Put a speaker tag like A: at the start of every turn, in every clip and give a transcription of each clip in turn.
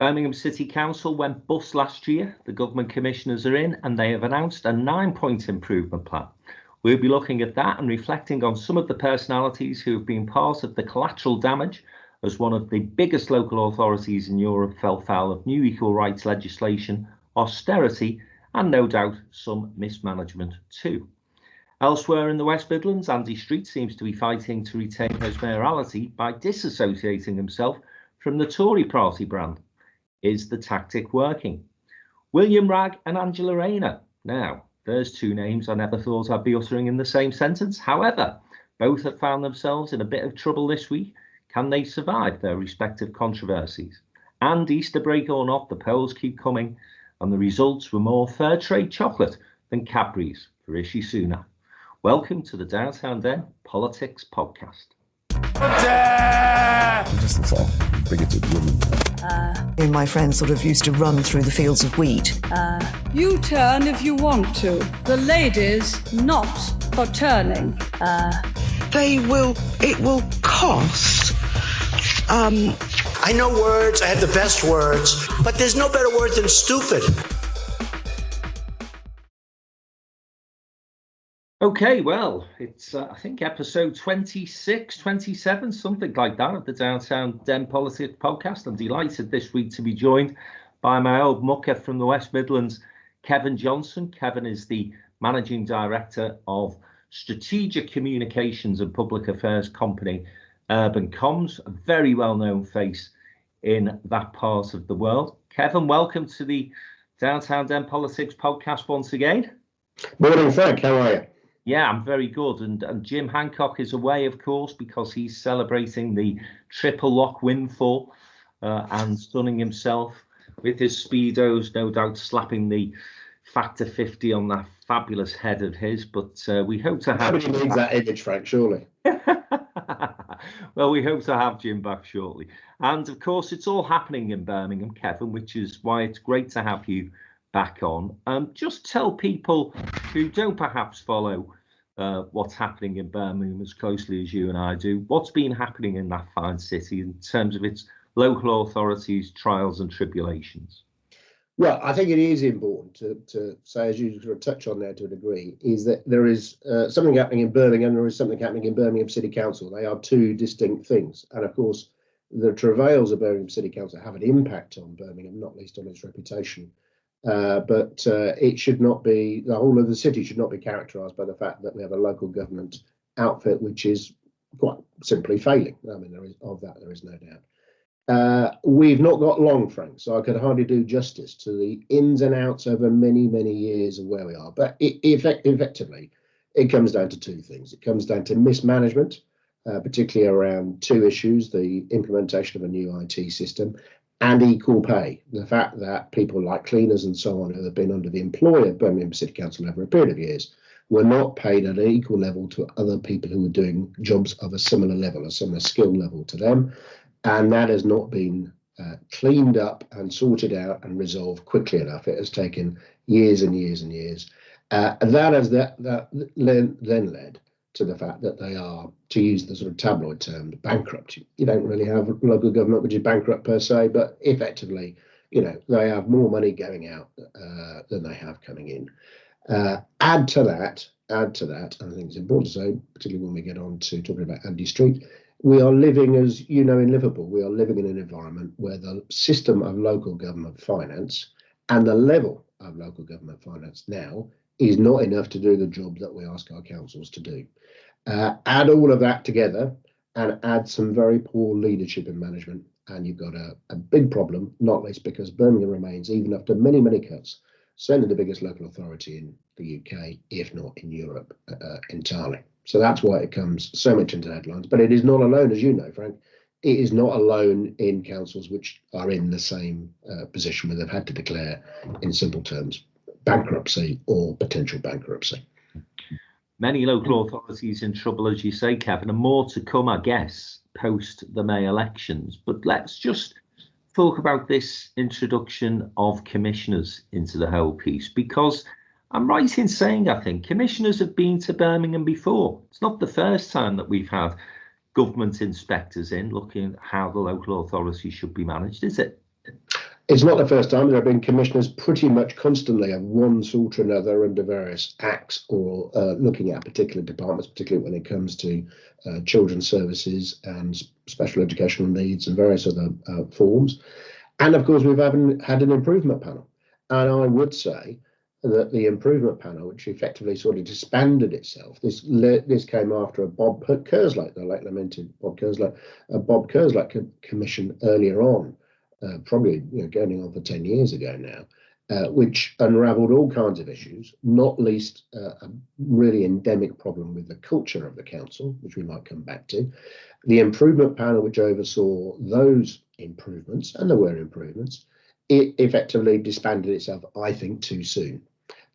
A: Birmingham City Council went bust last year. The government commissioners are in and they have announced a 9-point improvement plan. We'll be looking at that and reflecting on some of the personalities who have been part of the collateral damage as one of the biggest local authorities in Europe fell foul of new equal rights legislation, austerity, and no doubt some mismanagement too. Elsewhere in the West Midlands, Andy Street seems to be fighting to retain his mayoralty by disassociating himself from the Tory party brand. Is the tactic working? Wragg and Angela Rayner. Now, there's two names I never thought I'd be uttering in the same sentence. However, both have found themselves in a bit of trouble this week. Can they survive their respective controversies? And Easter break or not, the polls keep coming, and the results were more fair trade chocolate than Cadbury's for Rishi Sunak. Welcome to the Downtown Den Politics Podcast.
B: Just sort of bigoted woman.
C: Me and my friends sort of used to run through the fields of wheat.
D: You turn if you want to. The ladies not for turning.
E: It will cost.
F: I know words, I have the best words, but there's no better word than stupid.
A: Okay, well, it's, I think, episode 26, 27, something like that of the Downtown Den Politics Podcast. I'm delighted this week to be joined by my old mucker from the West Midlands, Kevin Johnson. Kevin is the Managing Director of Strategic Communications and Public Affairs company, Urban Comms, a very well-known face in that part of the world. Kevin, welcome to the Downtown Den Politics Podcast once again.
G: Morning, Frank. How are you?
A: Yeah, I'm very good. And Jim Hancock is away, of course, because he's celebrating the triple lock windfall and stunning himself with his Speedos, no doubt slapping the factor 50 on that fabulous head of his. But we hope to have...
G: Nobody needs that image, Frank, surely.
A: Well, we hope to have Jim back shortly. And, of course, it's all happening in Birmingham, Kevin, which is why it's great to have you back on. Just tell people who don't perhaps follow what's happening in Birmingham as closely as you and I do, what's been happening in that fine city in terms of its local authorities, trials and tribulations.
G: Well, I think it is important to say, as you sort of touch on there to a degree, is that there is something happening in Birmingham and there is something happening in Birmingham City Council. They are two distinct things. And of course, the travails of Birmingham City Council have an impact on Birmingham, not least on its reputation. But it should not be, the whole of the city should not be characterised by the fact that we have a local government outfit which is quite simply failing. I mean, there is no doubt. We've not got long, Frank, so I could hardly do justice to the ins and outs over many, many years of where we are. But effectively, it comes down to two things. It comes down to mismanagement, particularly around two issues, the implementation of a new IT system and equal pay. The fact that people like cleaners and so on who have been under the employ of Birmingham City Council over a period of years were not paid at an equal level to other people who were doing jobs of a similar level, a similar skill level to them. And that has not been cleaned up and sorted out and resolved quickly enough. It has taken years and years and years. And that has then led to the fact that they are, to use the sort of tabloid term, bankrupt. You don't really have local government which is bankrupt per se, but effectively, they have more money going out than they have coming in. Add to that, and I think it's important to say, particularly when we get on to talking about Andy Street, we are living, as you know, in Liverpool, we are living in an environment where the system of local government finance and the level of local government finance now is not enough to do the job that we ask our councils to do. Add all of that together and add some very poor leadership and management, and you've got a big problem, not least because Birmingham remains, even after many, many cuts, certainly the biggest local authority in the UK, if not in Europe entirely. So that's why it comes so much into headlines. But it is not alone, as you know, Frank. It is not alone in councils which are in the same position where they've had to declare, in simple terms, bankruptcy or potential bankruptcy.
A: Many local authorities in trouble, as you say, Kevin, and more to come, I guess, post the May elections. But let's just talk about this introduction of commissioners into the whole piece, because I'm right in saying, I think, commissioners have been to Birmingham before. It's not the first time that we've had government inspectors in looking at how the local authority should be managed, is it?
G: It's not the first time. There have been commissioners pretty much constantly of one sort or another under various acts or looking at particular departments, particularly when it comes to children's services and special educational needs and various other forms. And of course, we've had an improvement panel. And I would say that the improvement panel, which effectively sort of disbanded itself, this came after a Bob Kerslake, the late lamented Bob Kerslake commission earlier on, probably going on for 10 years ago now, which unravelled all kinds of issues, not least a really endemic problem with the culture of the council, which we might come back to. The improvement panel, which oversaw those improvements, and there were improvements, it effectively disbanded itself, I think, too soon.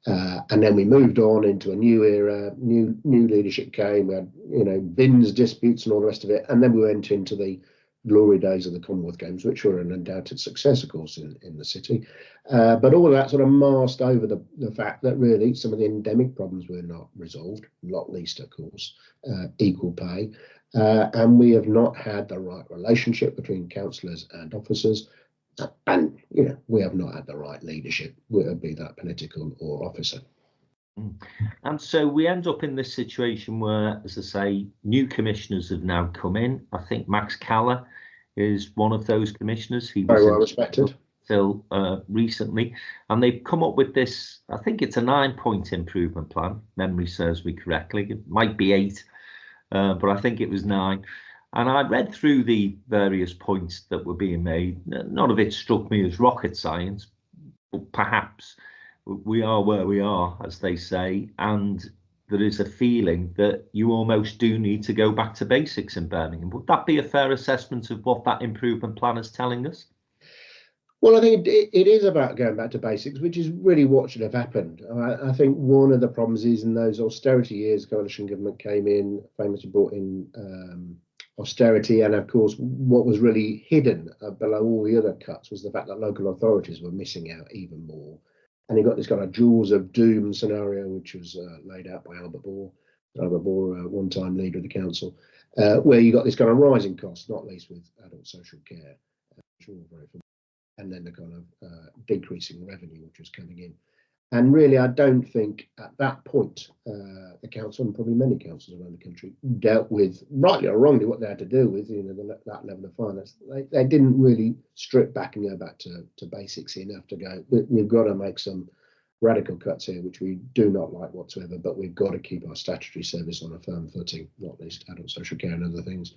G: And then we moved on into a new era, new leadership came, we had, bins disputes and all the rest of it. And then we went into the glory days of the Commonwealth Games, which were an undoubted success, of course, in the city. But all of that sort of masked over the fact that really some of the endemic problems were not resolved, not least, of course, equal pay. And we have not had the right relationship between councillors and officers. And, we have not had the right leadership, be that political or officer.
A: And so we end up in this situation where, as I say, new commissioners have now come in. I think Max Caller is one of those commissioners. He was
G: very well respected
A: till recently, and they've come up with this. I think it's a 9-point improvement plan. Memory serves me correctly. It might be 8, but I think it was 9. And I read through the various points that were being made. None of it struck me as rocket science, but perhaps we are where we are, as they say, and there is a feeling that you almost do need to go back to basics in Birmingham. Would that be a fair assessment of what that improvement plan is telling us?
G: Well, I think it is about going back to basics, which is really what should have happened. I think one of the problems is in those austerity years, coalition government came in, famously brought in austerity, and of course what was really hidden below all the other cuts was the fact that local authorities were missing out even more. And you got this kind of jaws of doom scenario, which was laid out by Albert Bohr, one-time leader of the council, where you got this kind of rising cost, not least with adult social care, which we're all very familiar, and then the kind of decreasing revenue which was coming in. And really, I don't think at that point the council, and probably many councils around the country, dealt with, rightly or wrongly, what they had to do with that level of finance. They didn't really strip back and go back to basics enough to go, we've got to make some radical cuts here, which we do not like whatsoever, but we've got to keep our statutory service on a firm footing, not least adult social care and other things.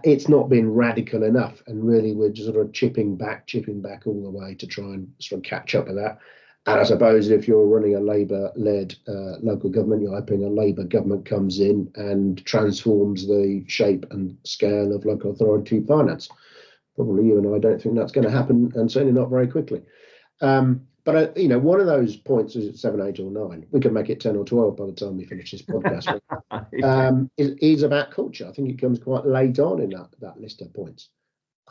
G: It's not been radical enough, and really we're just sort of chipping back all the way to try and sort of catch up with that. And I suppose if you're running a Labour-led local government, you're hoping a Labour government comes in and transforms the shape and scale of local authority finance. Probably you and I don't think that's going to happen, and certainly not very quickly. But one of those points is at 7, 8, or 9. We can make it 10 or 12 by the time we finish this podcast. is about culture. I think it comes quite late on in that list of points.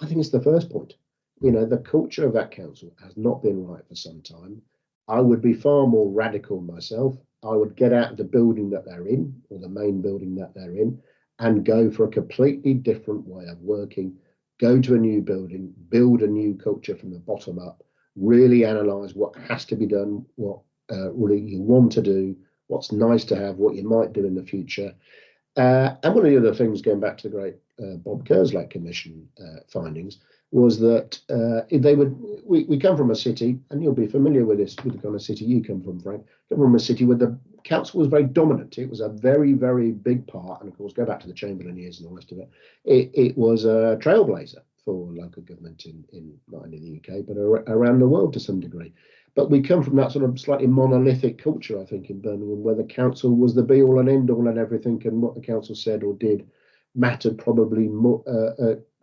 G: I think it's the first point. The culture of that council has not been right for some time. I would be far more radical myself. I would get out of the building that they're in, or the main building that they're in, and go for a completely different way of working. Go to a new building, build a new culture from the bottom up, really analyse what has to be done, what really you want to do, what's nice to have, what you might do in the future. And one of the other things, going back to the great Bob Kerslake Commission findings, was that we come from a city, and you'll be familiar with this, with the kind of city you come from, Frank, come from a city where the council was very dominant. It was a very, very big part, and of course, go back to the Chamberlain years and all the rest of it. It was a trailblazer for local government not only in the UK, but around the world to some degree. But we come from that sort of slightly monolithic culture, I think, in Birmingham, where the council was the be all and end all and everything, and what the council said or did mattered probably more,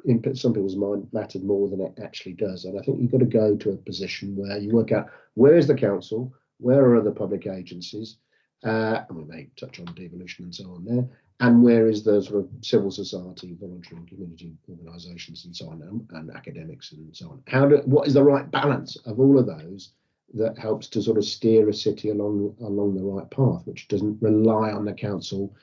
G: in some people's mind, mattered more than it actually does. And I think you've got to go to a position where you work out where is the council, where are other public agencies, and we may touch on devolution and so on there, and where is the sort of civil society, voluntary and community organisations and so on, and academics and so on. What is the right balance of all of those that helps to sort of steer a city along the right path, which doesn't rely on the council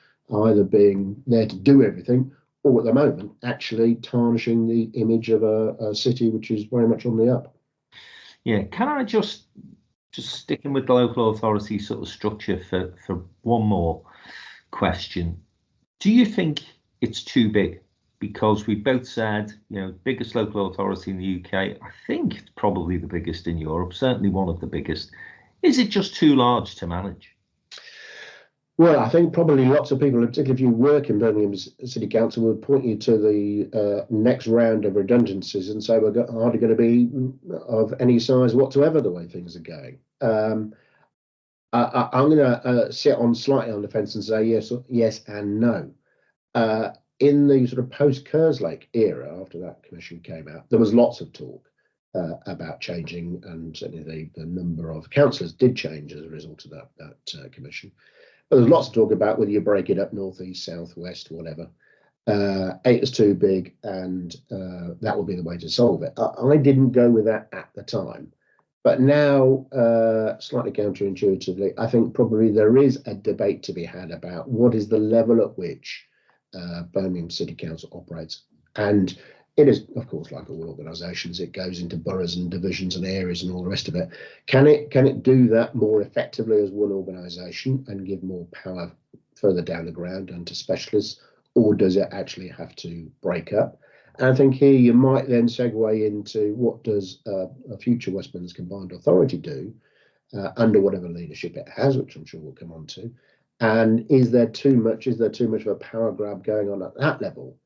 G: either being there to do everything, or at the moment actually tarnishing the image of a city which is very much on the up.
A: Yeah, can I just sticking with the local authority sort of structure for one more question? Do you think it's too big? Because we both said, biggest local authority in the UK. I think it's probably the biggest in Europe, certainly one of the biggest. Is it just too large to manage?
G: Well, I think probably lots of people, particularly if you work in Birmingham City Council, would point you to the next round of redundancies and say we're hardly going to be of any size whatsoever the way things are going. I'm going to sit slightly on the fence and say yes and no. In the sort of post-Kerslake era, after that commission came out, there was lots of talk about changing, and certainly the number of councillors did change as a result of that commission. But there's lots of talk about whether you break it up north, east, south, west, whatever. 8 is too big, and that will be the way to solve it. I didn't go with that at the time. But now, slightly counterintuitively, I think probably there is a debate to be had about what is the level at which Birmingham City Council operates. And it is, of course, like all organisations, it goes into boroughs and divisions and areas and all the rest of it. Can it do that more effectively as one organisation and give more power further down the ground and to specialists, or does it actually have to break up? And I think here you might then segue into what does a future West Midlands Combined Authority do under whatever leadership it has, which I'm sure we'll come on to. And is there too much of a power grab going on at that level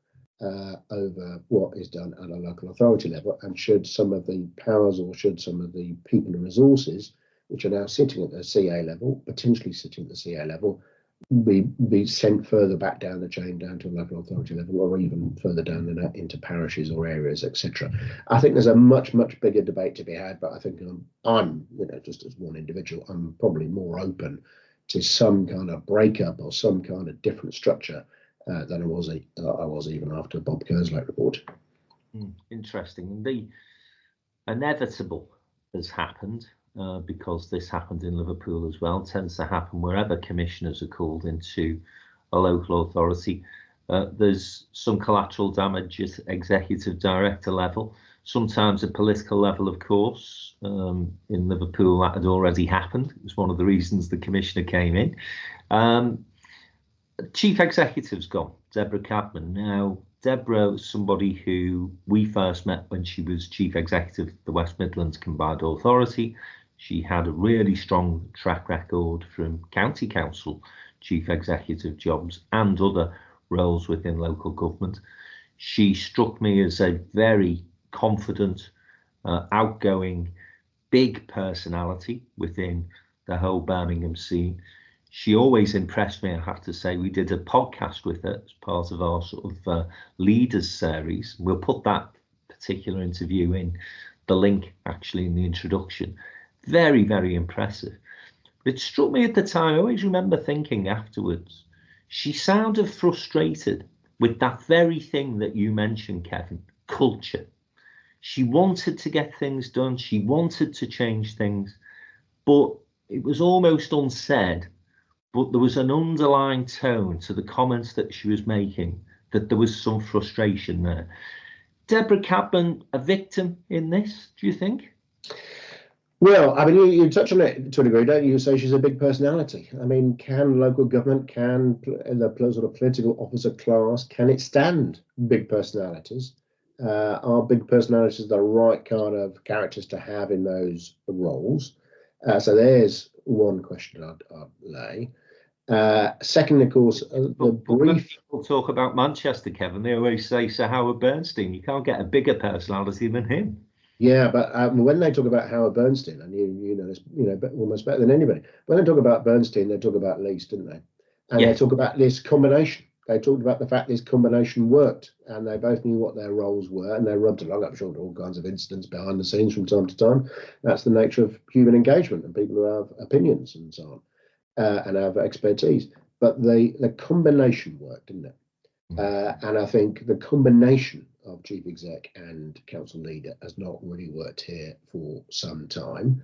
G: over what is done at a local authority level? And should some of the powers, or should some of the people and resources which are now sitting at the CA level, potentially sitting at the CA level, be sent further back down the chain, down to a local authority level, or even further down the net into parishes or areas, etc. I think there's a much bigger debate to be had, but I think I'm just as one individual, I'm probably more open to some kind of breakup or some kind of different structure than I was even after Bob Kerslake report.
A: Interesting. The inevitable has happened. Because this happened in Liverpool as well, tends to happen wherever commissioners are called into a local authority. There's some collateral damage at executive director level, sometimes at political level, of course. In Liverpool, that had already happened. It was one of the reasons the commissioner came in. Chief executive's gone, Deborah Cadman. Now, Deborah was somebody who we first met when she was chief executive of the West Midlands Combined Authority. She had a really strong track record from county council chief executive jobs and other roles within local government. She struck me as a very confident, outgoing, big personality within the whole Birmingham scene. She always impressed me, I have to say. We did a podcast with her as part of our sort of leaders series. We'll put that particular interview in the link, actually, in the introduction. Very, very impressive. It struck me at the time, I always remember thinking afterwards, she sounded frustrated with that very thing that you mentioned, Kevin, culture. She wanted to get things done. She wanted to change things, but it was almost unsaid. But there was an underlying tone to the comments that she was making, that there was some frustration there. Deborah Cadman, a victim in this, do you think?
G: Well, I mean, you touch on it to a degree, don't you? You say she's a big personality. I mean, can local government, can the sort of political officer class, can it stand big personalities? Are big personalities the right kind of characters to have in those roles? So there's one question I'd lay. Second, of course, the brief.
A: People talk about Manchester, Kevin. They always say Sir Howard Bernstein. You can't get a bigger personality than him.
G: Yeah, but when they talk about Howard Bernstein, and you know this, almost better than anybody. When they talk about Bernstein, they talk about Lease, didn't they? And They talk about this combination. They talked about the fact this combination worked, and they both knew what their roles were, and they rubbed along. I'm sure all kinds of incidents behind the scenes from time to time. That's the nature of human engagement and people who have opinions and so on, and have expertise. But the combination worked, didn't it? And I think the combination of chief exec and council leader has not really worked here for some time.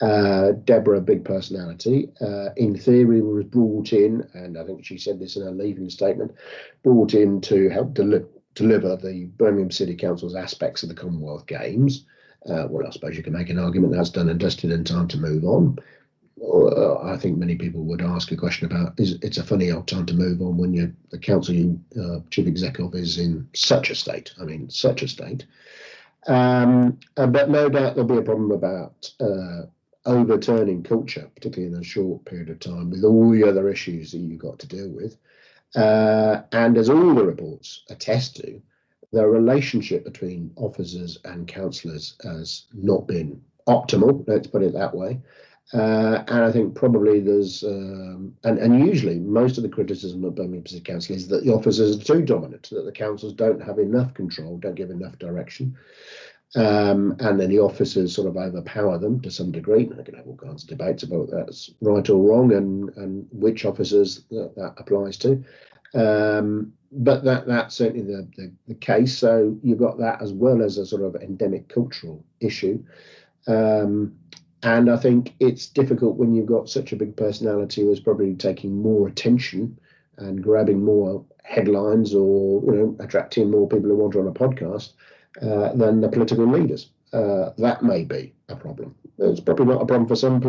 G: Deborah, big personality, in theory was brought in, and I think she said this in her leaving statement, brought in to help deliver the Birmingham City Council's aspects of the Commonwealth Games. Well, I suppose you can make an argument that's done and dusted and time to move on. I think many people would ask a question about, it's a funny old time to move on when the council you chief exec of is in such a state. I mean, such a state. But no doubt there'll be a problem about overturning culture, particularly in a short period of time, with all the other issues that you've got to deal with. And as all the reports attest to, the relationship between officers and councillors has not been optimal, let's put it that way. And I think probably there's, and usually most of the criticism of Birmingham City Council is that the officers are too dominant, that the councils don't have enough control, don't give enough direction. And then the officers sort of overpower them to some degree. I can have all kinds of debates about that's right or wrong and which officers that applies to. But that's certainly the case. So you've got that as well as a sort of endemic cultural issue. And I think it's difficult when you've got such a big personality who's probably taking more attention and grabbing more headlines or attracting more people who want to run a podcast than the political leaders. That may be a problem. It's probably not a problem for some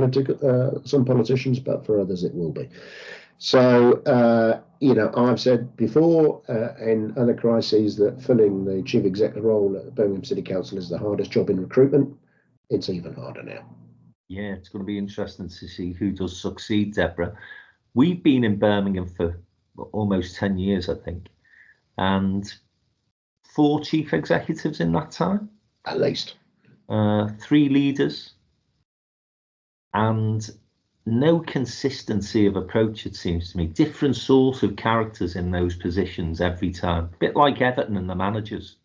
G: politicians, but for others it will be. So I've said before in other crises that filling the chief executive role at Birmingham City Council is the hardest job in recruitment. It's even harder now.
A: Yeah, it's going to be interesting to see who does succeed, Deborah. We've been in Birmingham for almost 10 years, I think, and 4 chief executives in that time.
G: At least.
A: 3 leaders, and no consistency of approach, it seems to me. Different sorts of characters in those positions every time. A bit like Everton and the managers.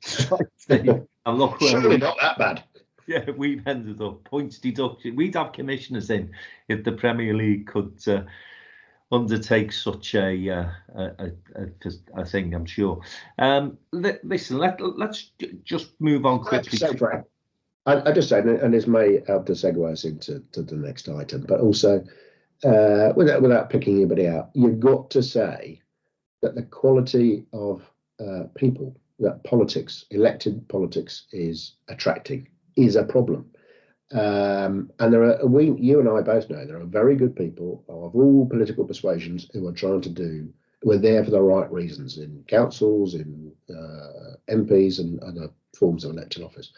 A: And look,
G: surely not that bad.
A: Yeah, we've ended up points deduction. We'd have commissioners in if the Premier League could undertake such a thing, I'm sure. Listen, let's just move on quickly.
G: I just say, and this may help to segue us into the next item, but also without picking anybody out, you've got to say that the quality of people that elected politics is attracting is a problem. And you and I both know there are very good people of all political persuasions who are there for the right reasons in councils, in MPs and other forms of elected office.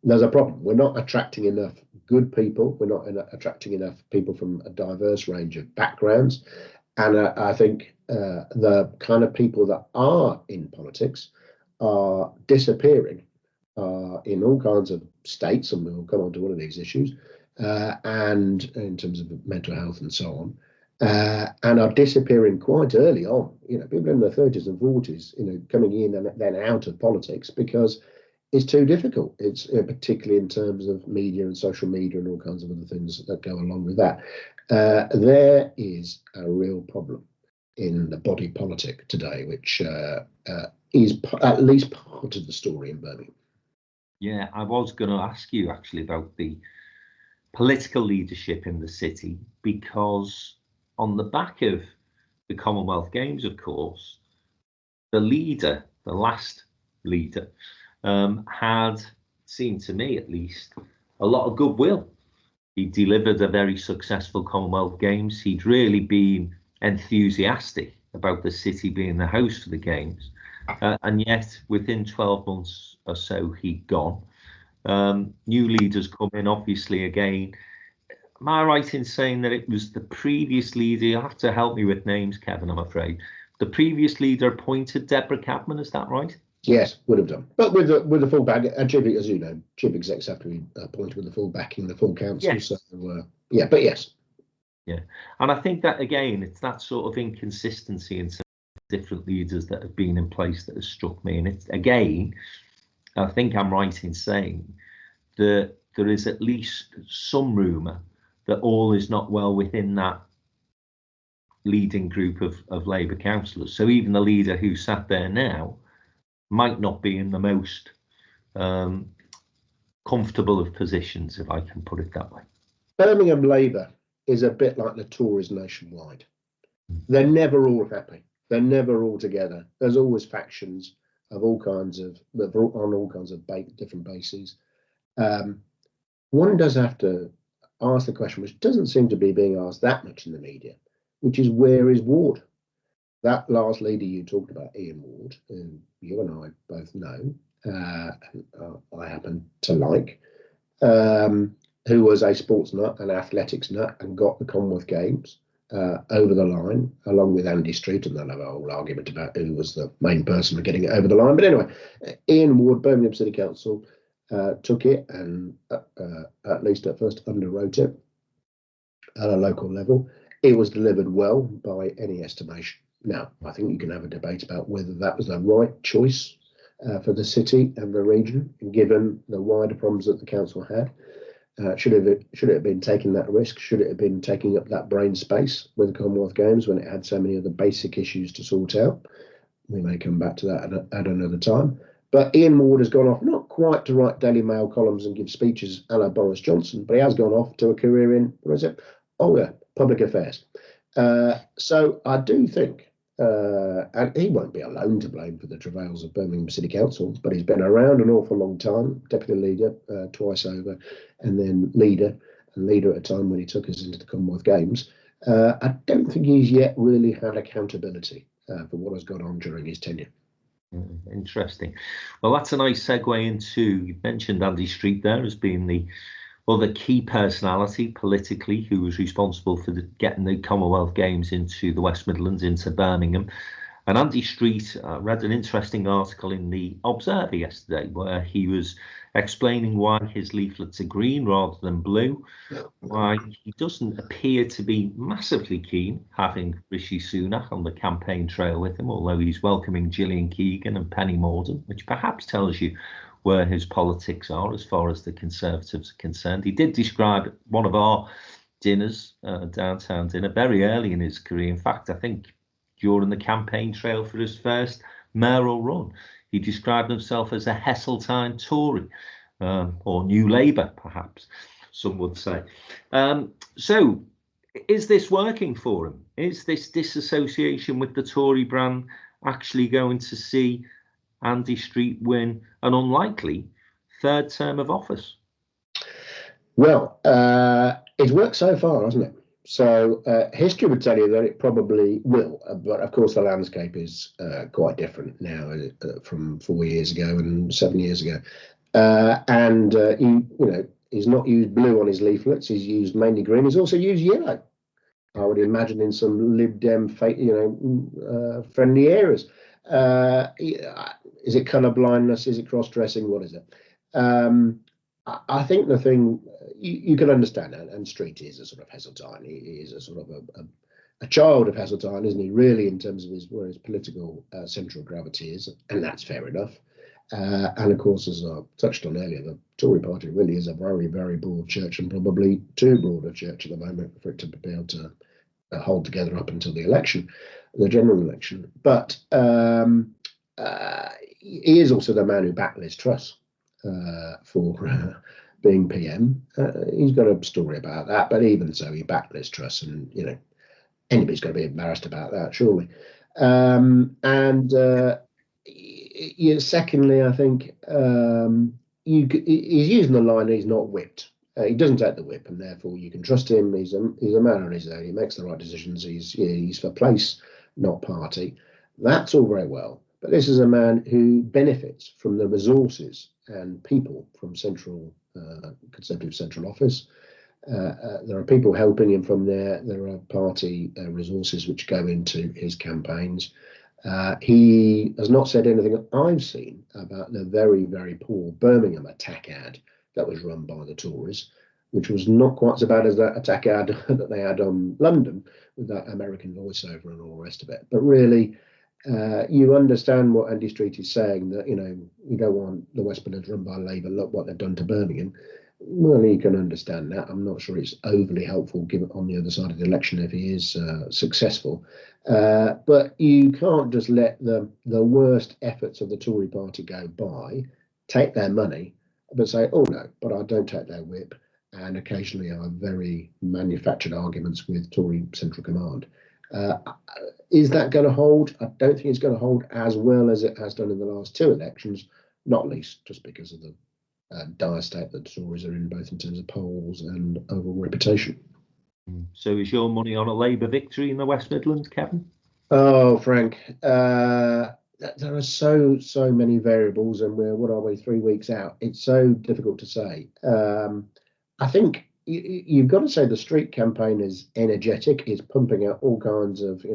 G: There's a problem. We're not attracting enough good people. We're not attracting enough people from a diverse range of backgrounds. And I think the kind of people that are in politics are disappearing in all kinds of states, and we'll come on to one of these issues, and in terms of mental health and so on, and are disappearing quite early on. People in their 30s and 40s, coming in and then out of politics because it's too difficult. It's particularly in terms of media and social media and all kinds of other things that go along with that. There is a real problem in the body politic today, which is at least part of the story in Birmingham.
A: Yeah, I was going to ask you actually about the political leadership in the city, because on the back of the Commonwealth Games, of course, the last leader, had, seemed to me at least, a lot of goodwill. He delivered a very successful Commonwealth Games. He'd really been enthusiastic about the city being the host for the Games. And yet, within 12 months or so, he'd gone. New leaders come in, obviously, again. Am I right in saying that it was the previous leader? You have to help me with names, Kevin, I'm afraid. The previous leader appointed Deborah Cadman, is that right?
G: Yes, would have done. But with the full back, as you know, chief execs have to be appointed with the full backing, the full council. Yes. So, but yes.
A: Yeah. And I think that, again, it's that sort of inconsistency in different leaders that have been in place that has struck me. And it's, again, I think I'm right in saying that there is at least some rumour that all is not well within that leading group of Labour councillors. So even the leader who sat there now might not be in the most comfortable of positions, if I can put it that way.
G: Birmingham Labour is a bit like the Tories nationwide. They're never all happy. They're never all together. There's always factions of all kinds of, on all kinds of different bases. One does have to ask the question, which doesn't seem to be being asked that much in the media, which is, where is Ward? That last leader you talked about, Ian Ward, who you and I both know, I happen to like, who was a sports nut, an athletics nut, and got the Commonwealth Games over the line, along with Andy Street, and they'll have a whole argument about who was the main person for getting it over the line. But anyway, Ian Ward, Birmingham City Council, took it and at least at first underwrote it at a local level. It was delivered well by any estimation. Now, I think you can have a debate about whether that was the right choice for the city and the region, given the wider problems that the council had. Should it have been taking that risk? Should it have been taking up that brain space with the Commonwealth Games when it had so many of the basic issues to sort out? We may come back to that at another time. But Ian Ward has gone off, not quite to write Daily Mail columns and give speeches a la Boris Johnson, but he has gone off to a career in, what is it? Oh, yeah, public affairs. So I do think, and he won't be alone to blame for the travails of Birmingham City Council, but he's been around an awful long time, deputy leader twice over, and then leader at a time when he took us into the Commonwealth Games. I don't think he's yet really had accountability for what has gone on during his tenure.
A: Interesting. Well, that's a nice segue into, you mentioned Andy Street there as being the other key personality politically who was responsible for getting the Commonwealth Games into the West Midlands, into Birmingham. And Andy Street, read an interesting article in the Observer yesterday where he was explaining why his leaflets are green rather than blue, why he doesn't appear to be massively keen having Rishi Sunak on the campaign trail with him, although he's welcoming Gillian Keegan and Penny Mordaunt, which perhaps tells you where his politics are as far as the Conservatives are concerned. He did describe one of our dinners, downtown dinner, very early in his career. In fact, I think during the campaign trail for his first mayoral run, he described himself as a Heseltine Tory, or New Labour, perhaps, some would say. So is this working for him? Is this disassociation with the Tory brand actually going to see Andy Street win an unlikely third term of office?
G: Well, it's worked so far, hasn't it? So history would tell you that it probably will, but of course the landscape is quite different now from 4 years ago and 7 years ago. He's not used blue on his leaflets. He's used mainly green. He's also used yellow, I would imagine, in some Lib Dem, friendly areas. Is it colour blindness? Is it cross-dressing? What is it? I think the thing you can understand, and Street is a sort of Heseltine. He is a sort of a child of Heseltine, isn't he? Really, in terms of where his political central gravity is, and that's fair enough. And of course, as I touched on earlier, the Tory party really is a very, very broad church, and probably too broad a church at the moment for it to be able to hold together up until the election, the general election. But he is also the man who backed Liz Truss for being PM. He's got a story about that, but even so, he backed Liz Truss, and anybody's going to be embarrassed about that, surely. Secondly, I think he's using the line, he's not whipped. He doesn't take the whip, and therefore you can trust him. He's a man on his own. He makes the right decisions. He's for place, not party. That's all very well. But this is a man who benefits from the resources and people from central Conservative central office. There are people helping him from there. There are party resources which go into his campaigns. He has not said anything that I've seen about the very, very poor Birmingham attack ad that was run by the Tories, which was not quite so bad as that attack ad that they had on London with that American voiceover and all the rest of it. But really, you understand what Andy Street is saying, that, you don't want the West Midlands run by Labour. Look what they've done to Birmingham. Well, you can understand that. I'm not sure it's overly helpful given on the other side of the election if he is successful. But you can't just let the worst efforts of the Tory party go by, take their money, but say, oh no, but I don't take their whip. And occasionally I have very manufactured arguments with Tory Central Command. Is that going to hold? I don't think it's going to hold as well as it has done in the last two elections, not least just because of the dire state that the Tories are in, both in terms of polls and overall reputation.
A: So is your money on a Labour victory in the West Midlands, Kevin?
G: Oh, Frank, there are so many variables, and what are we, 3 weeks out? It's so difficult to say. I think you've got to say the street campaign is energetic. It's pumping out all kinds of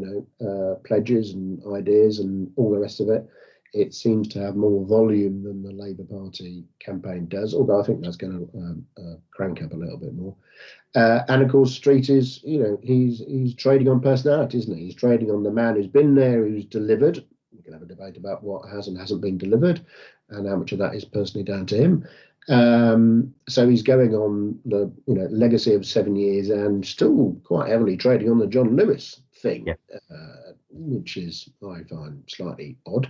G: pledges and ideas and all the rest of it. It seems to have more volume than the Labour Party campaign does, although I think that's going to crank up a little bit more. And of course, Street is, he's trading on personality, isn't he? He's trading on the man who's been there, who's delivered. We can have a debate about what has and hasn't been delivered, and how much of that is personally down to him. So he's going on the legacy of 7 years, and still quite heavily trading on the John Lewis thing, which is, I find, slightly odd.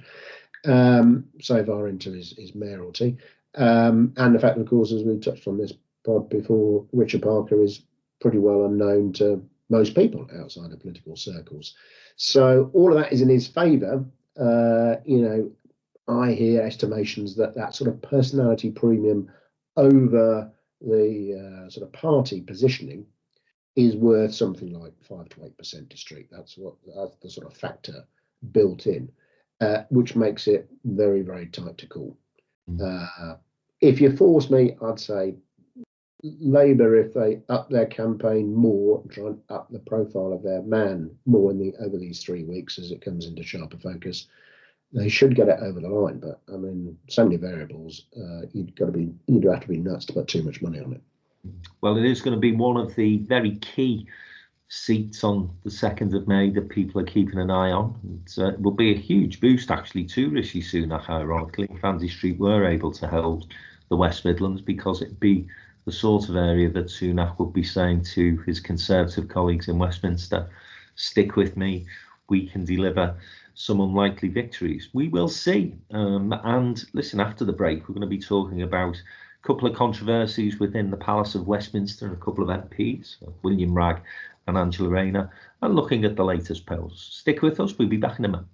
G: So far into his mayoralty, and the fact, of course, as we touched on this pod before, Richard Parker is pretty well unknown to most people outside of political circles. So all of that is in his favour. I hear estimations that sort of personality premium over the sort of party positioning is worth something like 5 to 8% to Street. That's the sort of factor built in, which makes it very, very tight to call. If you force me, I'd say Labour, if they up their campaign more, try and up the profile of their man more over these 3 weeks as it comes into sharper focus, they should get it over the line. But I mean, so many variables. You'd have to be nuts to put too much money on it.
A: Well, it is going to be one of the very key seats on the 2nd of May that people are keeping an eye on. It will be a huge boost, actually, to Rishi Sunak, ironically, if Andy Street were able to hold the West Midlands, because it'd be the sort of area that Sunak would be saying to his Conservative colleagues in Westminster, stick with me, we can deliver some unlikely victories. We will see. And listen, after the break, we're going to be talking about a couple of controversies within the Palace of Westminster and a couple of MPs, William Wragg and Angela Rayner, and looking at the latest polls. Stick with us, we'll be back in a minute.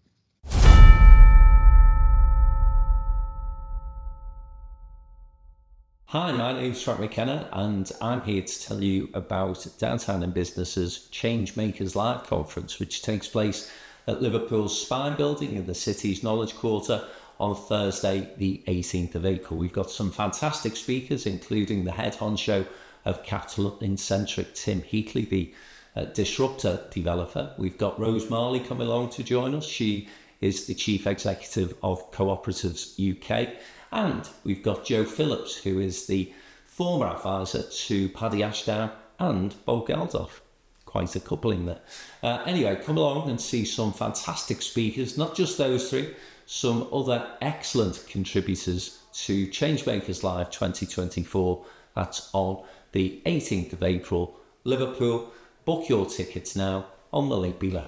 H: Hi, my name's Frank McKenna, and I'm here to tell you about Downtown and Business's Changemakers Live conference, which takes place at Liverpool's Spine Building in the city's Knowledge Quarter on Thursday, the 18th of April. We've got some fantastic speakers, including the head honcho of capital-centric Tim Heatley, the disruptor developer. We've got Rose Marley coming along to join us. She is the Chief Executive of Cooperatives UK. And we've got Joe Phillips, who is the former advisor to Paddy Ashdown and Bob Geldof. Quite a coupling there. Anyway, come along and see some fantastic speakers, not just those three, some other excellent contributors to Changemakers Live 2024. That's on the 18th of April, Liverpool. Book your tickets now on the link below.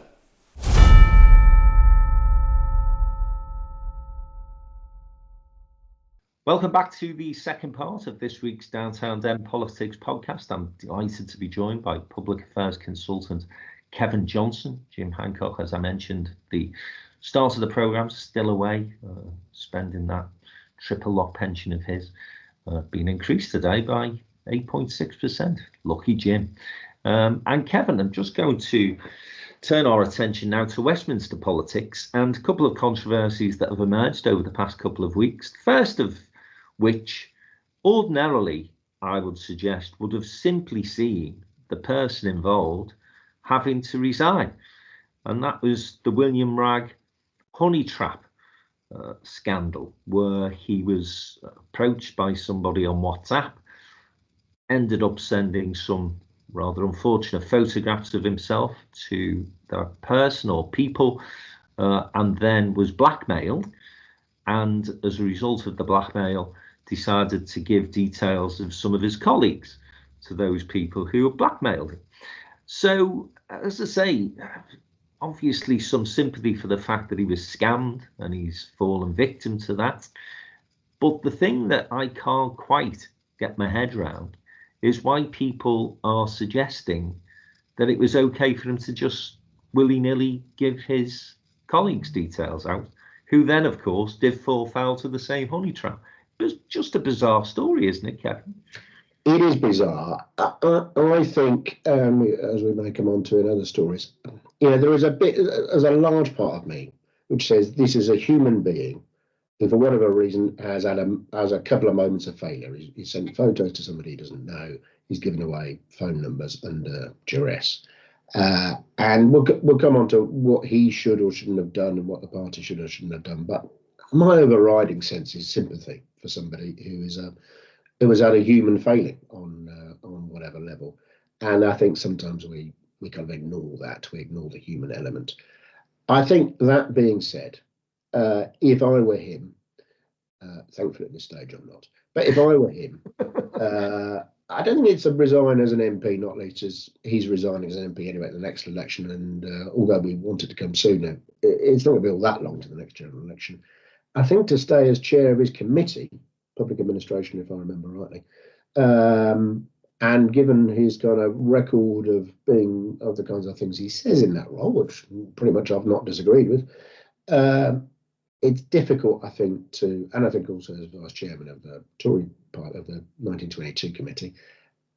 A: Welcome back to the second part of this week's Downtown Den Politics podcast. I'm delighted to be joined by public affairs consultant Kevin Johnson. Jim Hancock, as I mentioned, the start of the programme, still away, spending that triple lock pension of his, being increased today by 8.6%. Lucky Jim. And Kevin, I'm just going to turn our attention now to Westminster politics and a couple of controversies that have emerged over the past couple of weeks. First of which, ordinarily, I would suggest, would have simply seen the person involved having to resign. And that was the William Wragg honey trap scandal, where he was approached by somebody on WhatsApp, ended up sending some rather unfortunate photographs of himself to that person or people, and then was blackmailed. And as a result of the blackmail, decided to give details of some of his colleagues to those people who were blackmailed him. So, as I say, obviously some sympathy for the fact that he was scammed and he's fallen victim to that. But the thing that I can't quite get my head around is why people are suggesting that it was okay for him to just willy-nilly give his colleagues details out, who then, of course, did fall foul to the same honey trap. just a bizarre story, isn't it, Kevin?
G: It is bizarre. I think, as we may come on to in other stories, there's a large part of me which says this is a human being who, for whatever reason, has a couple of moments of failure. He's sent photos to somebody he doesn't know. He's given away phone numbers under duress. And we'll come on to what he should or shouldn't have done and what the party should or shouldn't have done. But my overriding sense is sympathy for somebody who has had a human failing on whatever level. And I think sometimes we kind of ignore that. We ignore the human element. I think that being said, if I were him, thankfully at this stage I'm not, but if I were him, I don't think it's to resign as an MP, not least as he's resigning as an MP anyway at the next election. And although we want it to come sooner, it's not going to be all that long to the next general election. I think to stay as chair of his committee, public administration, if I remember rightly, and given his kind of record of being of the kinds of things he says in that role, which pretty much I've not disagreed with, it's difficult, I think, and I think also as vice chairman of the Tory part of the 1922 committee,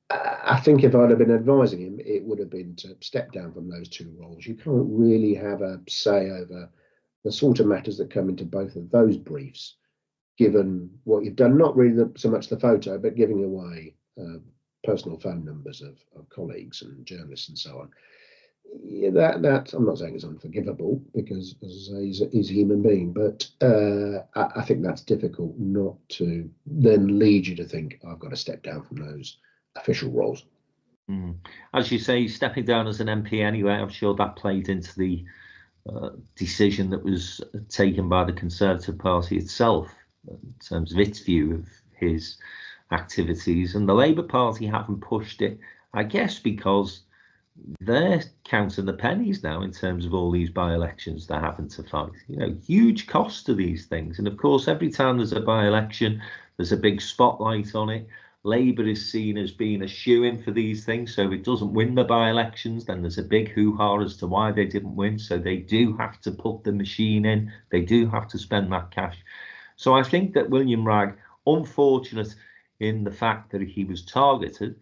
G: I think if I'd have been advising him, it would have been to step down from those two roles. You can't really have a say over the sort of matters that come into both of those briefs, given what you've done, not really so much the photo, but giving away personal phone numbers of colleagues and journalists and so on. Yeah, that I'm not saying it's unforgivable because, as I say, he's a human being, but I think that's difficult not to then lead you to think I've got to step down from those official roles.
A: As you say, stepping down as an MP anyway, I'm sure that played into the decision that was taken by the Conservative Party itself in terms of its view of his activities, and the Labour Party haven't pushed it, I guess, because they're counting the pennies now in terms of all these by-elections they're having to fight. Huge cost to these things, and of course every time there's a by-election there's a big spotlight on it. Labour is seen as being a shoo-in for these things, so if it doesn't win the by-elections then there's a big hoo-ha as to why they didn't win, so they do have to put the machine in, they do have to spend that cash. So I think that William Wragg, unfortunate in the fact that he was targeted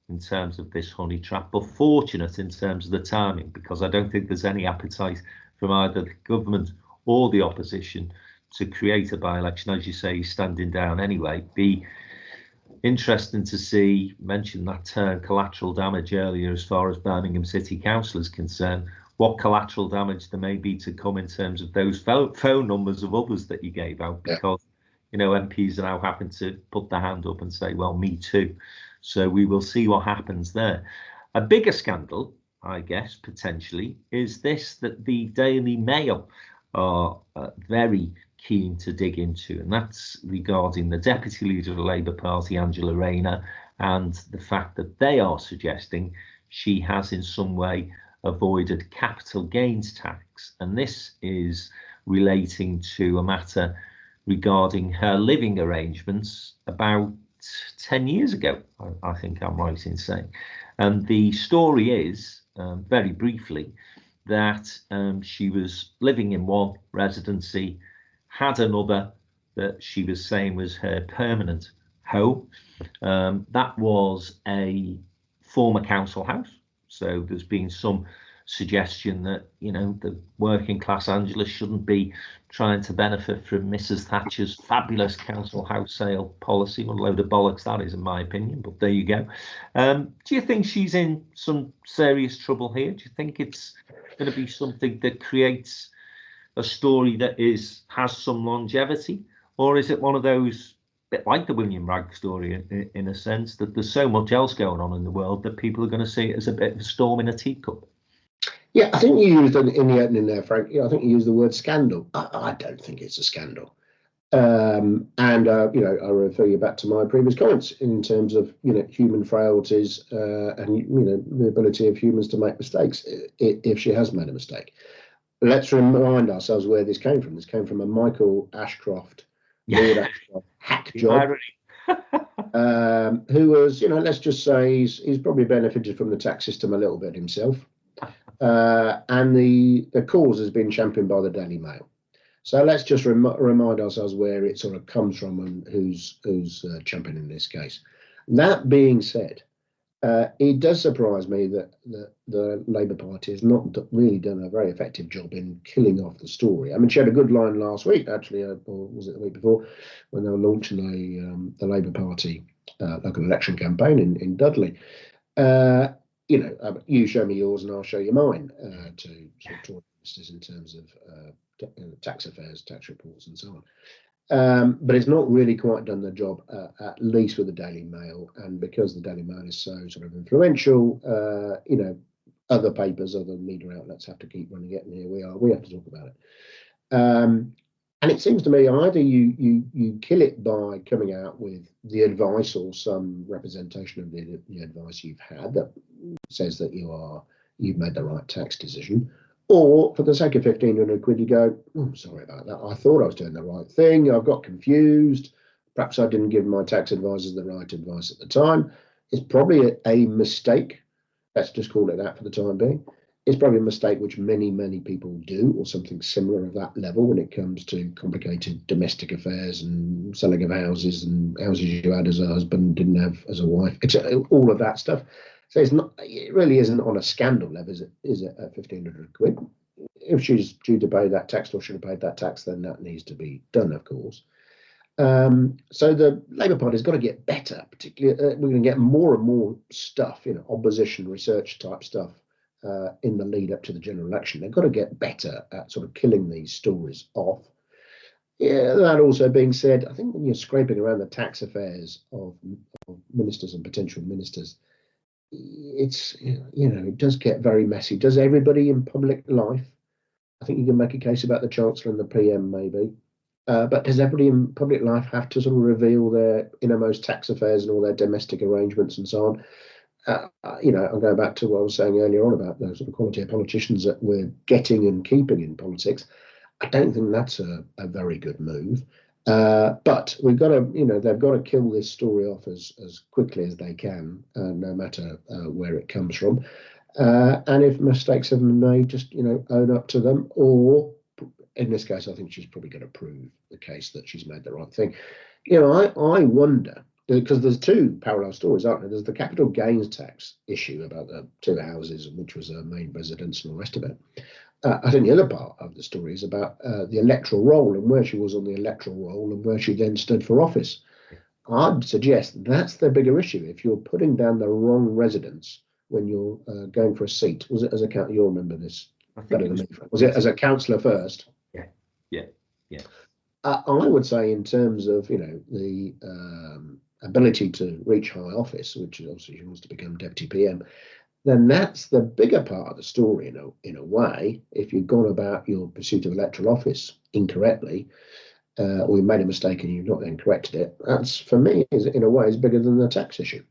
A: in terms of this honey trap, but fortunate in terms of the timing, because I don't think there's any appetite from either the government or the opposition to create a by-election. As you say, he's standing down anyway. Be interesting to see, mentioned that term collateral damage earlier as far as Birmingham City Council is concerned, what collateral damage there may be to come in terms of those phone numbers of others that you gave out, because MPs are now having to put their hand up and say, well, me too. So we will see what happens there. A bigger scandal, I guess, potentially, is this that the Daily Mail are very keen to dig into, and that's regarding the Deputy Leader of the Labour Party, Angela Rayner, and the fact that they are suggesting she has in some way avoided capital gains tax. And this is relating to a matter regarding her living arrangements about 10 years ago, I think I'm right in saying. And the story is, very briefly, that she was living in one residency, had another that she was saying was her permanent home. That was a former council house. So there's been some suggestion that, the working class Angela shouldn't be trying to benefit from Mrs. Thatcher's fabulous council house sale policy. What a load of bollocks that is, in my opinion, but there you go. Do you think she's in some serious trouble here? Do you think it's going to be something that creates a story that has some longevity? Or is it one of those, bit like the William Wragg story in a sense, that there's so much else going on in the world that people are going to see it as a bit of a storm in a teacup?
G: Yeah, I think you used in the opening there, Frank. I think you used the word scandal. I don't think it's a scandal. And I refer you back to my previous comments in terms of, human frailties and, the ability of humans to make mistakes if she has made a mistake. Let's remind ourselves where this came from. This came from a Michael Ashcroft, Lord Ashcroft hack job, who was, let's just say he's probably benefited from the tax system a little bit himself. And the cause has been championed by the Daily Mail. So let's just remind ourselves where it sort of comes from and who's championing this case. That being said, it does surprise me that the Labour Party has not really done a very effective job in killing off the story. I mean, she had a good line last week, actually, or was it the week before, when they were launching the Labour Party local election campaign in Dudley. You show me yours and I'll show you mine to sort of Tory ministers in terms of tax affairs, tax reports, and so on. But it's not really quite done the job, at least with the Daily Mail. And because the Daily Mail is so sort of influential, other papers, other media outlets have to keep running it, and here we have to talk about it. And it seems to me either you kill it by coming out with the advice or some representation of the advice you've had that says that you've made the right tax decision, or for the sake of 1,500 quid, you go, sorry about that. I thought I was doing the right thing. I've got confused. Perhaps I didn't give my tax advisors the right advice at the time. It's probably a mistake. Let's just call it that for the time being. It's probably a mistake which many, many people do, or something similar of that level when it comes to complicated domestic affairs and selling of houses and houses you had as a husband, didn't have as a wife. It's all of that stuff. So it really isn't on a scandal level, is it, at 1,500 quid? If she's due to pay that tax or should have paid that tax, then that needs to be done, of course. So the Labour Party's got to get better, particularly we're going to get more and more stuff, opposition research type stuff in the lead up to the general election. They've got to get better at sort of killing these stories off. Yeah, that also being said, I think when you're scraping around the tax affairs of ministers and potential ministers, it's, it does get very messy. Does everybody in public life? I think you can make a case about the Chancellor and the PM maybe. But does everybody in public life have to sort of reveal their innermost tax affairs and all their domestic arrangements and so on? I'm going back to what I was saying earlier on about the sort of quality of politicians that we're getting and keeping in politics. I don't think that's a very good move. But we've got to, they've got to kill this story off as quickly as they can, no matter where it comes from. And if mistakes have been made, just, own up to them. Or in this case, I think she's probably going to prove the case that she's made the right thing. I wonder, because there's two parallel stories, aren't there? There's the capital gains tax issue about the two houses, which was her main residence and all the rest of it. I think the other part of the story is about the electoral roll and where she was on the electoral roll and where she then stood for office. I'd suggest that's the bigger issue. If you're putting down the wrong residence when you're going for a seat, was it as a councillor? You'll remember this better than me. Was it as a councillor first?
A: Yeah.
G: I would say in terms of, the ability to reach high office, which obviously she wants to become deputy PM, then that's the bigger part of the story in a way. If you've gone about your pursuit of electoral office incorrectly, or you made a mistake and you've not then corrected it, that's, for me, in a way, is bigger than the tax issue.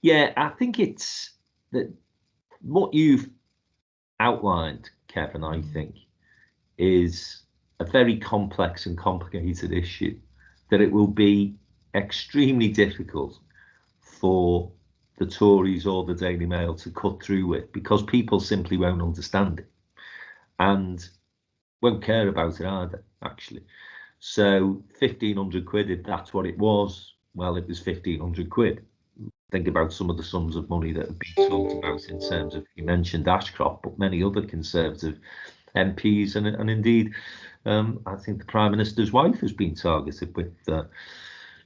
A: Yeah, I think it's that what you've outlined, Kevin, I think, is a very complex and complicated issue that it will be extremely difficult for the Tories or the Daily Mail to cut through with, because people simply won't understand it and won't care about it either, actually. So 1,500 quid, if that's what it was, well, it was 1,500 quid. Think about some of the sums of money that have been talked about in terms of, you mentioned Ashcroft, but many other Conservative MPs, and indeed, I think the Prime Minister's wife has been targeted with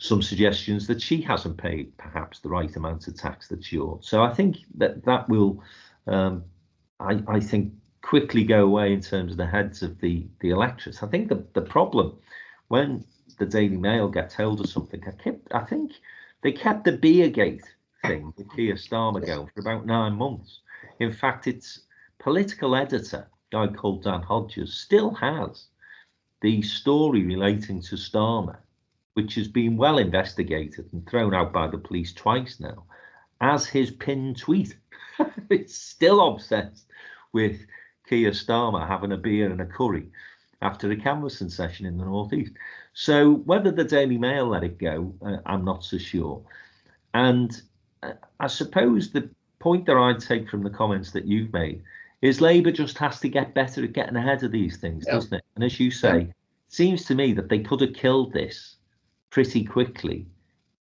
A: some suggestions that she hasn't paid perhaps the right amount of tax that she ought. So I think that will, I think, quickly go away in terms of the heads of the electorate. I think the problem when the Daily Mail gets hold of something, I think they kept the Beergate thing with Keir Starmer going for about 9 months. In fact, its political editor, a guy called Dan Hodges, still has the story relating to Starmer, which has been well investigated and thrown out by the police twice now, as his pinned tweet. It's still obsessed with Keir Starmer having a beer and a curry after a canvassing session in the Northeast. So whether the Daily Mail let it go, I'm not so sure. And I suppose the point that I'd take from the comments that you've made is Labour just has to get better at getting ahead of these things, doesn't it? And as you say, it seems to me that they could have killed this pretty quickly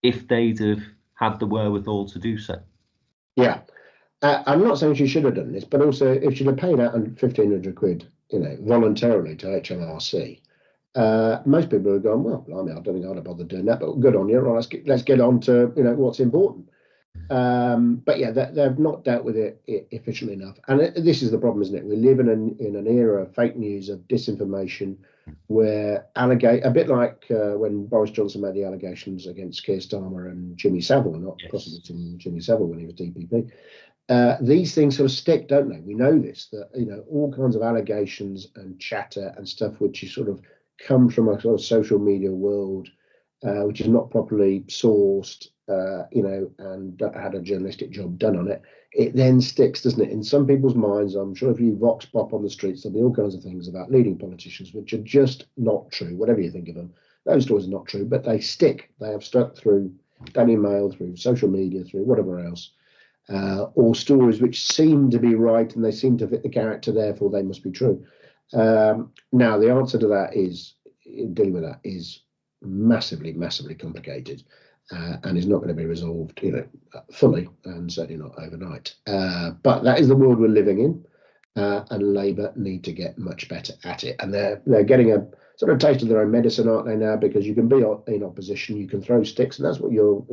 A: if they'd have had the wherewithal to do so.
G: Yeah. I'm not saying she should have done this, but also if she'd have paid out 1,500 quid, voluntarily to HMRC, most people would have gone, well, blimey, I don't think I'd have bothered doing that, but good on you. Right, let's get on to what's important. But yeah, they've not dealt with it efficiently enough, and this is the problem, isn't it? We live in an era of fake news, of disinformation, where a bit like when Boris Johnson made the allegations against Keir Starmer and Jimmy Savile, not prosecuting Jimmy Savile when he was DPP. These things sort of stick, don't they? We know this, that all kinds of allegations and chatter and stuff which is sort of come from a sort of social media world, which is not properly sourced, and had a journalistic job done on it. It then sticks, doesn't it, in some people's minds. I'm sure if you vox pop on the streets, there'll be all kinds of things about leading politicians which are just not true, whatever you think of them. Those stories are not true, but they stick. They have stuck through Daily Mail, through social media, through whatever else. Or stories which seem to be right and they seem to fit the character, therefore they must be true. Now, the answer to that is, dealing with that is massively, massively complicated, and is not going to be resolved, fully, and certainly not overnight. But that is the world we're living in, and Labour need to get much better at it. And they're getting a sort of taste of their own medicine, aren't they, now? Because you can be in opposition, you can throw sticks, and that's what you're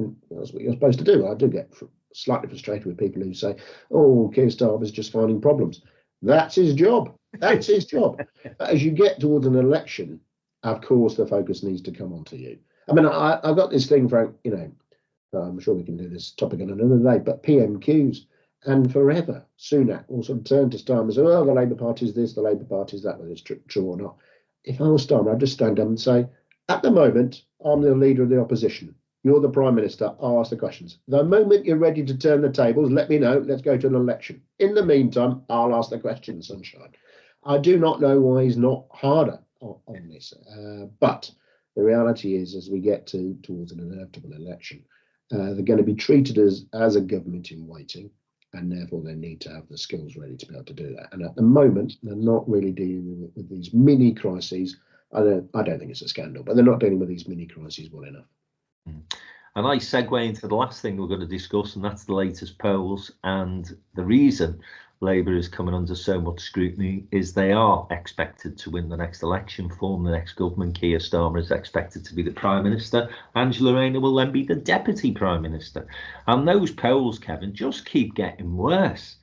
G: supposed to do. I do get slightly frustrated with people who say, "Oh, Keir Starmer's just finding problems." That's his job. That's his job. But as you get towards an election, of course, the focus needs to come onto you. I mean, I've got this thing, Frank, I'm sure we can do this topic on another day, but PMQs, and forever, Sunak will sort of turn to Starmer and say, "Oh, the Labour Party's this, the Labour Party's that," whether it's true or not. If I was Starmer, I'd just stand up and say, "At the moment, I'm the leader of the opposition. You're the Prime Minister. I'll ask the questions. The moment you're ready to turn the tables, let me know. Let's go to an election. In the meantime, I'll ask the questions, sunshine." I do not know why he's not harder on this. But the reality is, as we get towards an inevitable election, they're going to be treated as a government in waiting, and therefore they need to have the skills ready to be able to do that. And at the moment, they're not really dealing with these mini crises. I don't think it's a scandal, but they're not dealing with these mini crises well enough.
A: And I segue into the last thing we're going to discuss, and that's the latest polls. And the reason Labour is coming under so much scrutiny is they are expected to win the next election, form the next government. Keir Starmer is expected to be the Prime Minister. Angela Rayner will then be the Deputy Prime Minister. And those polls, Kevin, just keep getting worse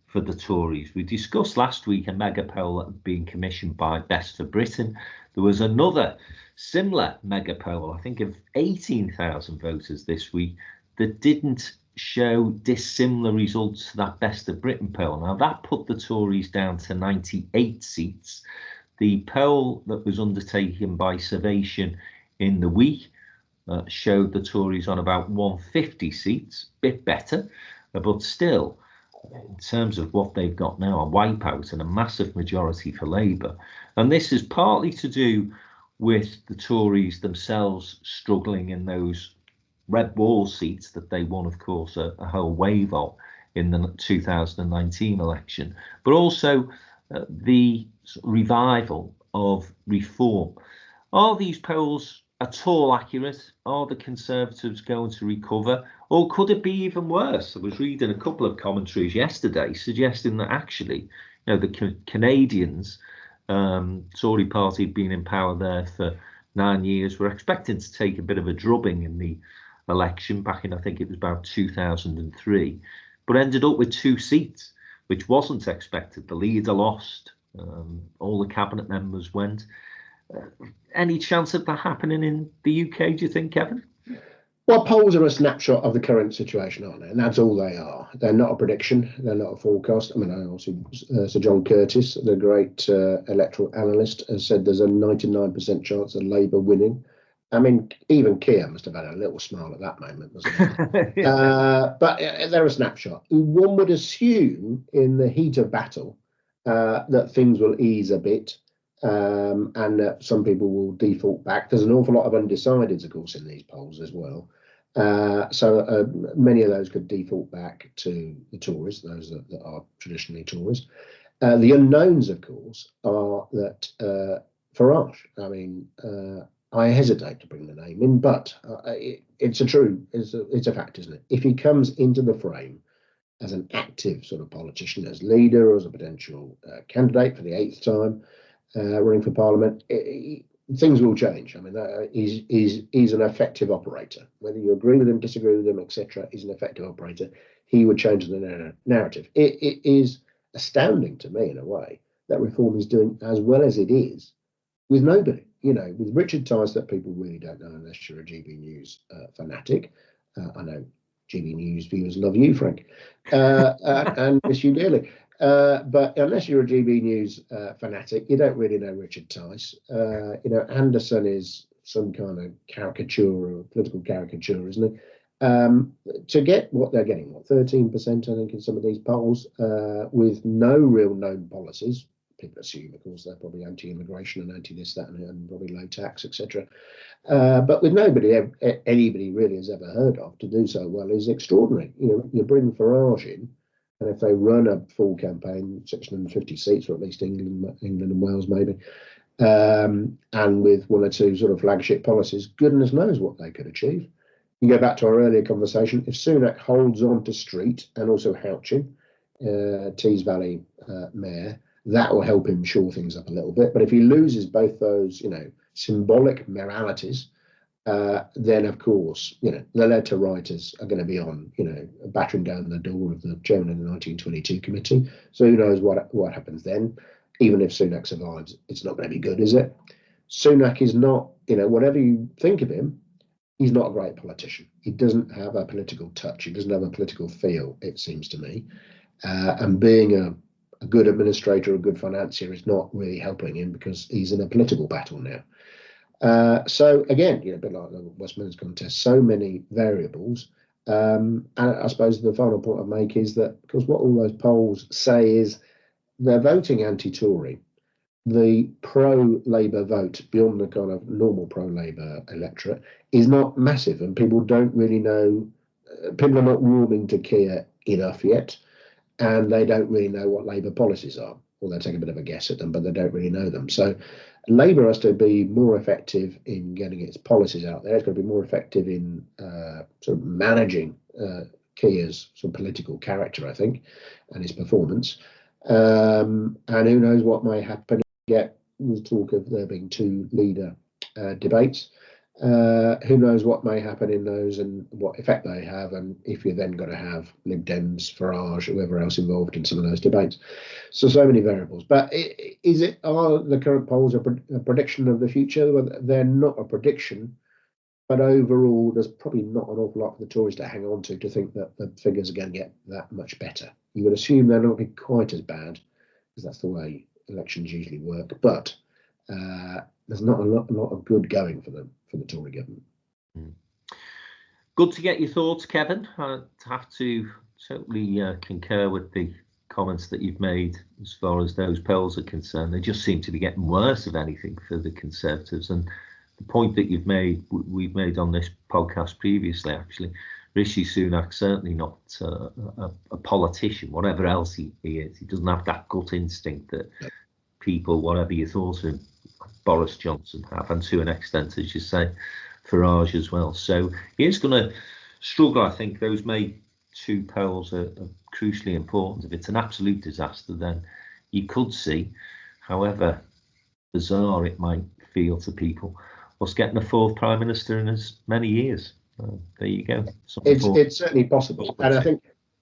A: for the Tories. We discussed last week a mega poll that had been commissioned by Best for Britain. There was another similar mega poll, I think of 18,000 voters this week, that didn't show dissimilar results to that Best of Britain poll. Now, that put the Tories down to 98 seats. The poll that was undertaken by Survation in the week showed the Tories on about 150 seats, bit better, but still, in terms of what they've got now, a wipeout and a massive majority for Labour. And this is partly to do with the Tories themselves struggling in those red wall seats that they won, of course, a whole wave of in the 2019 election, but also the revival of reform. Are these polls at all accurate? Are the Conservatives going to recover? Or could it be even worse? I was reading a couple of commentaries yesterday suggesting that actually, the Canadians, Tory party had been in power there for 9 years, were expecting to take a bit of a drubbing in the election back in, I think it was about 2003, but ended up with 2 seats, which wasn't expected. The leader lost, all the cabinet members went. Any chance of that happening in the UK, do you think, Kevin?
G: Well, polls are a snapshot of the current situation, aren't they? And that's all they are. They're not a prediction. They're not a forecast. I mean, also Sir John Curtis, the great electoral analyst, has said there's a 99% chance of Labour winning. I mean, even Keir must have had a little smile at that moment, wasn't he? But they're a snapshot. One would assume in the heat of battle that things will ease a bit, and that some people will default back. There's an awful lot of undecideds, of course, in these polls as well. So many of those could default back to the Tories, those that are traditionally Tories. The unknowns, of course, are that Farage, I mean, I hesitate to bring the name in, but it's a fact, isn't it? If he comes into the frame as an active sort of politician, as leader, or as a potential candidate for the 8th time running for Parliament, things will change. I mean, he's an effective operator. Whether you agree with him, disagree with him, etc., he's an effective operator. He would change the narrative. It is astounding to me, in a way, that Reform is doing as well as it is with nobody. You know, with Richard Tice, that people really don't know unless you're a GB News fanatic. I know GB News viewers love you, Frank, and miss you dearly. But unless you're a GB News fanatic, you don't really know Richard Tice. You know, Anderson is some kind of caricature or political caricature, isn't he? To get what they're getting, 13%, I think, in some of these polls, with no real known policies. People assume, of course, they're probably anti-immigration and anti-this, that, and probably low tax, etc. But with anybody really has ever heard of, to do so well is extraordinary. You know, you bring Farage in, and if they run a full campaign, 650 seats, or at least England and Wales maybe, and with one or two sort of flagship policies, goodness knows what they could achieve. You go back to our earlier conversation. If Sunak holds on to Street and also Houchin, Tees Valley mayor, that will help him shore things up a little bit. But if he loses both those, you know, symbolic moralities, then of course, you know, the letter writers are going to be on, you know, battering down the door of the chairman of the 1922 committee. So who knows what happens then? Even if Sunak survives, it's not going to be good, is it? Sunak is not, you know, whatever you think of him, he's not a great politician. He doesn't have a political touch. He doesn't have a political feel, it seems to me. And being a good administrator, a good financier, is not really helping him because he's in a political battle now. So again, you know, a bit like the West Midlands contest, so many variables. And I suppose the final point I'd make is that, because what all those polls say is they're voting anti-Tory. The pro-Labour vote, beyond the kind of normal pro-Labour electorate, is not massive, and people don't really know. People are not warming to Keir enough yet, and they don't really know what Labour policies are. Well, they take a bit of a guess at them, but they don't really know them. So Labour has to be more effective in getting its policies out there. It's got to be more effective in sort of managing Keir's sort of political character, I think, and his performance. And who knows what may happen. Get the talk of there being two leader debates. Who knows what may happen in those and what effect they have, and if you're then going to have Lib Dems, Farage, whoever else involved in some of those debates. So many variables. But are the current polls a prediction of the future? Well, they're not a prediction, but overall, there's probably not an awful lot for the Tories to hang on to think that the figures are going to get that much better. You would assume they're not going to be quite as bad, because that's the way elections usually work. But there's not a lot of good going for the Tory government.
A: Good to get your thoughts, Kevin. I have to certainly concur with the comments that you've made as far as those polls are concerned. They just seem to be getting worse, if anything, for the Conservatives. And the point that we've made on this podcast previously, actually, Rishi Sunak certainly not a politician, whatever else he is. He doesn't have that gut instinct that people, whatever you thought of him, Boris Johnson have, and to an extent, as you say, Farage as well. So he is going to struggle. I think those May 2 polls are crucially important. If it's an absolute disaster, then you could see, however bizarre it might feel to people, us getting a fourth Prime Minister in as many years. There you go.
G: It's certainly possible. And I think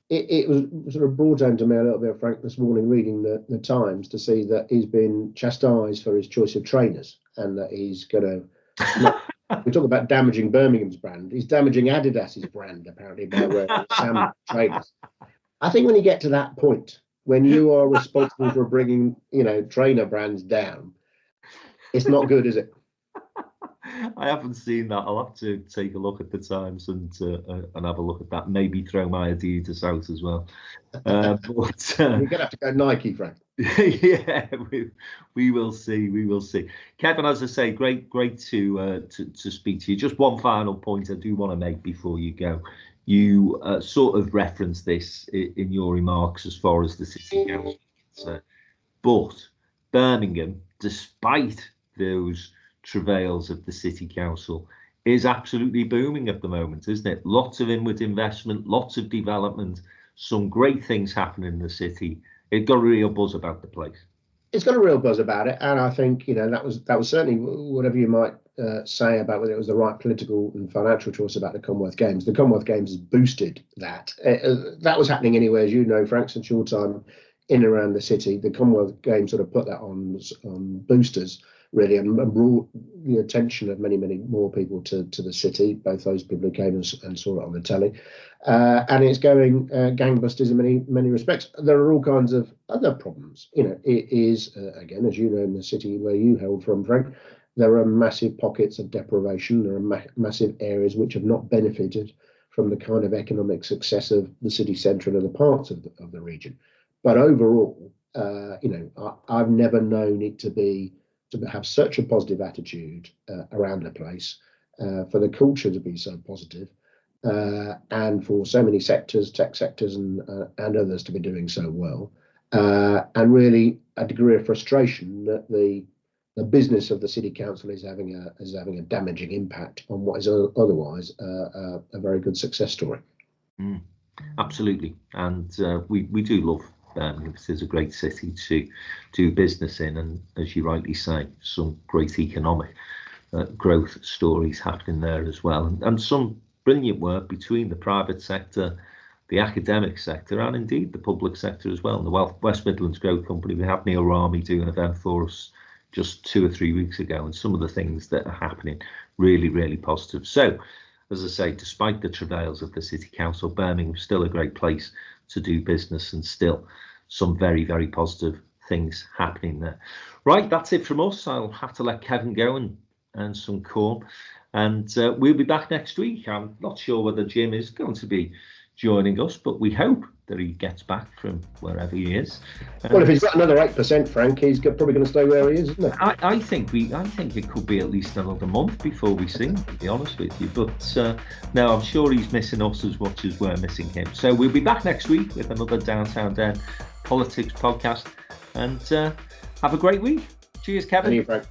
G: it was sort of brought down to me a little bit, Frank, this morning reading the Times, to see that he's been chastised for his choice of trainers, and that he's going to... we talk about damaging Birmingham's brand. He's damaging Adidas's brand, apparently, by wearing Sam trainers. I think when you get to that point, when you are responsible for bringing, trainer brands down, it's not good, is it?
A: I haven't seen that. I'll have to take a look at the Times and have a look at that. Maybe throw my Adidas out as well. But
G: you're gonna have to go Nike, Frank.
A: Yeah, we will see. We will see. Kevin, as I say, great to speak to you. Just one final point I do want to make before you go. You sort of referenced this in your remarks as far as the City Council. But Birmingham, despite those travails of the City Council, is absolutely booming at the moment, isn't it? Lots of inward investment, lots of development, some great things happening in the city. It got a real buzz about the place.
G: It's got a real buzz about it, and I think that was certainly, whatever you might say about whether it was the right political and financial choice about the Commonwealth Games. The Commonwealth Games has boosted that. That was happening anyway, as you know, Frank, since your time in and around the city. The Commonwealth Games sort of put that on boosters, really, and brought the attention of many more people to the city, both those people who came and saw it on the telly. And it's going gangbusters in many respects. There are all kinds of other problems. It is, again, as you know, in the city where you hailed from, Frank, there are massive pockets of deprivation. There are massive areas which have not benefited from the kind of economic success of the city centre and other parts of the region. But overall, I've never known it to have such a positive attitude around the place, for the culture to be so positive, and for so many sectors, tech sectors and others, to be doing so well, and really a degree of frustration that the business of the City Council is having a damaging impact on what is otherwise a very good success story.
A: Absolutely, and we do love Birmingham. It is a great city to do business in, and as you rightly say, some great economic growth stories happening there as well, and some brilliant work between the private sector, the academic sector, and indeed the public sector as well. And the West Midlands Growth Company, we had Neil Rami do an event for us just 2 or 3 weeks ago, and some of the things that are happening really positive. So, as I say, despite the travails of the City Council, Birmingham is still a great place to do business, and still some very positive things happening there. Right, that's it from us. I'll have to let Kevin go and earn some corn, and we'll be back next week. I'm not sure whether Jim is going to be joining us, but we hope that he gets back from wherever he is.
G: Well, if he's got another 8%, Frank, he's probably going to stay where he is, isn't he?
A: I think it could be at least another month before we see him, to be honest with you. But no, I'm sure he's missing us as much as we're missing him. So we'll be back next week with another Downtown Den Politics podcast, and have a great week. Cheers, Kevin.
G: Thank you, Frank.